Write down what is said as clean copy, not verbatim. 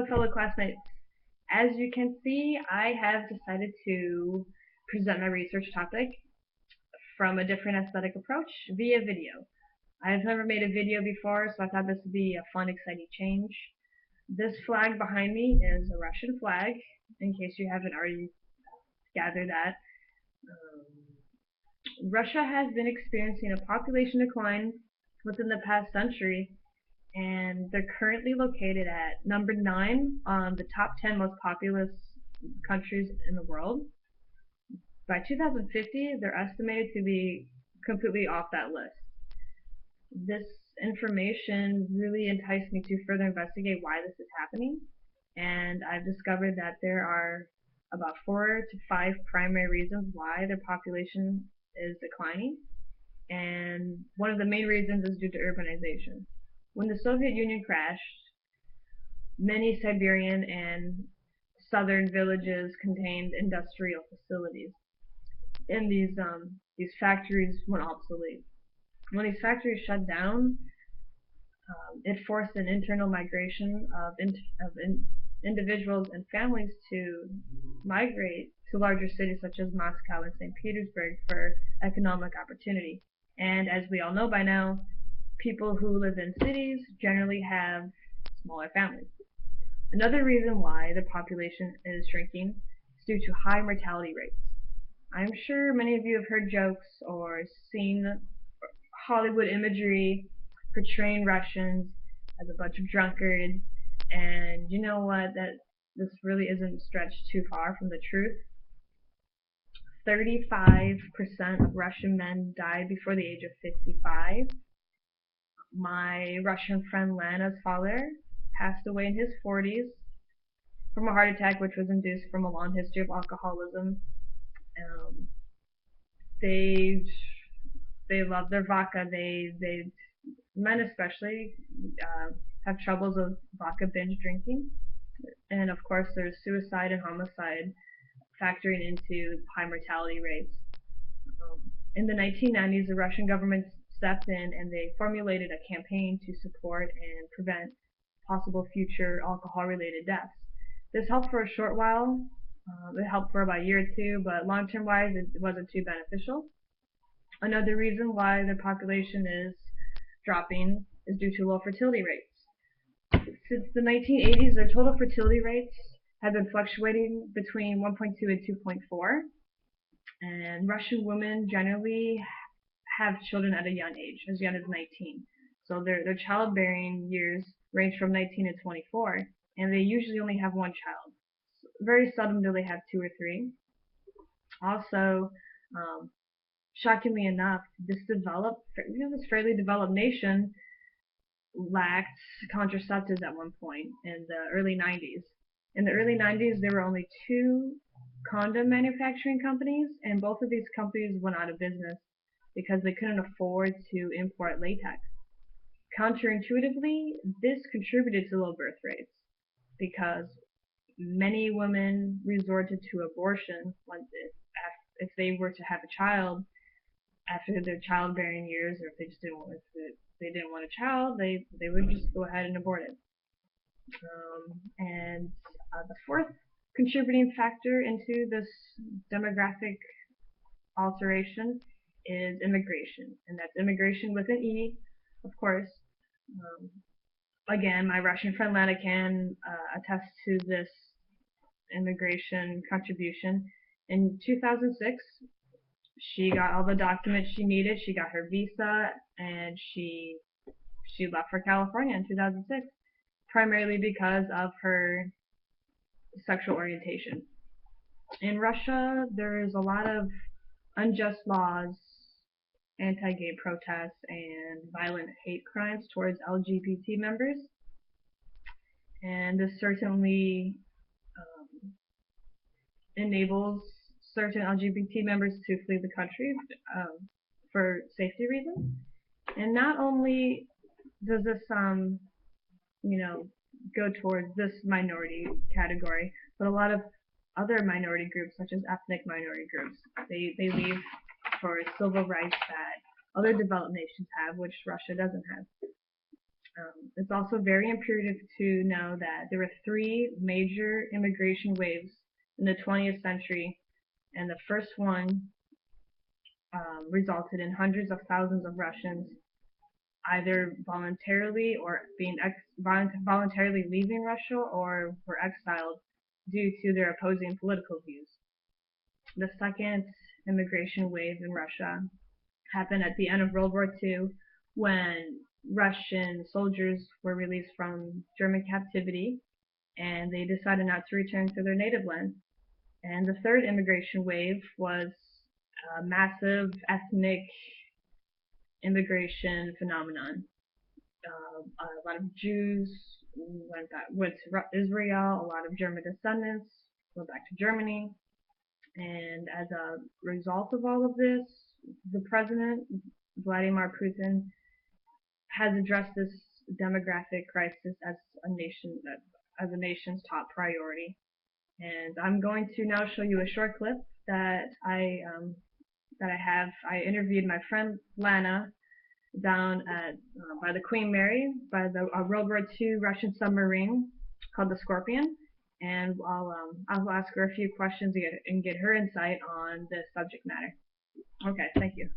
Hello, fellow classmates. As you can see, I have decided to present my research topic from a different aesthetic approach via video. I've never made a video before, so I thought this would be a fun, exciting change. This flag behind me is a Russian flag, in case you haven't already gathered that. Russia has been experiencing a population decline within the past century, and they're currently located at number 9 on the top 10 most populous countries in the world. By 2050, they're estimated to be completely off that list. This information really enticed me to further investigate why this is happening, and I've discovered that there are about 4 to 5 primary reasons why their population is declining, and one of the main reasons is due to urbanization. When the Soviet Union crashed, many Siberian and southern villages contained industrial facilities, and these factories went obsolete. When these factories shut down, it forced an internal migration of individuals and families to migrate to larger cities such as Moscow and St. Petersburg for economic opportunity. And as we all know by now, people who live in cities generally have smaller families. Another reason why the population is shrinking is due to high mortality rates. I'm sure many of you have heard jokes or seen Hollywood imagery portraying Russians as a bunch of drunkards, and you know what? That this really isn't stretched too far from the truth. 35% of Russian men died before the age of 55. My Russian friend Lana's father passed away in his 40s from a heart attack, which was induced from a long history of alcoholism. Um, they they love their vodka. They men especially have troubles with vodka binge drinking, and of course there's suicide and homicide factoring into high mortality rates. In the 1990s, the Russian government stepped in and they formulated a campaign to support and prevent possible future alcohol-related deaths. This helped for a short while. It helped for about a year or two, but long-term wise, it wasn't too beneficial. Another reason why the population is dropping is due to low fertility rates. Since the 1980s, their total fertility rates have been fluctuating between 1.2 and 2.4, and Russian women generally have children at a young age, as young as 19. So their childbearing years range from 19 to 24, and they usually only have one child. Very seldom do they have two or three. Also, shockingly enough, this fairly developed nation lacked contraceptives at one point in the early 90s. In the early 90s, there were only 2 condom manufacturing companies, and both of these companies went out of business because they couldn't afford to import latex. Counterintuitively, this contributed to low birth rates because many women resorted to abortion if they were to have a child after their childbearing years, or if they just didn't want if they didn't want a child, they would just go ahead and abort it. And the fourth contributing factor into this demographic alteration is immigration, and that's immigration with an E, of course. Um, Again, my Russian friend Lana can attest to this immigration contribution. In 2006, she got all the documents she needed. She got her visa, and she left for California in 2006, primarily because of her sexual orientation. In Russia, there is a lot of unjust laws, anti-gay protests, and violent hate crimes towards LGBT members, and this certainly enables certain LGBT members to flee the country for safety reasons. And not only does this, go towards this minority category, but a lot of other minority groups, such as ethnic minority groups, they leave for civil rights that other developed nations have, which Russia doesn't have. It's also very imperative to know that there were three major immigration waves in the 20th century, and the first one resulted in hundreds of thousands of Russians either voluntarily or voluntarily leaving Russia or were exiled due to their opposing political views. The second immigration wave in Russia happened at the end of World War II when Russian soldiers were released from German captivity and they decided not to return to their native land. And the third immigration wave was a massive ethnic immigration phenomenon. A lot of Jews went to Israel. A lot of German descendants went back to Germany. And as a result of all of this, the president, Vladimir Putin, has addressed this demographic crisis as a nation's top priority. And I'm going to now show you a short clip that I have. I interviewed my friend Lana down at by the Queen Mary by the World War II Russian submarine called the Scorpion, and I'll ask her a few questions and get her insight on this subject matter. Okay, thank you.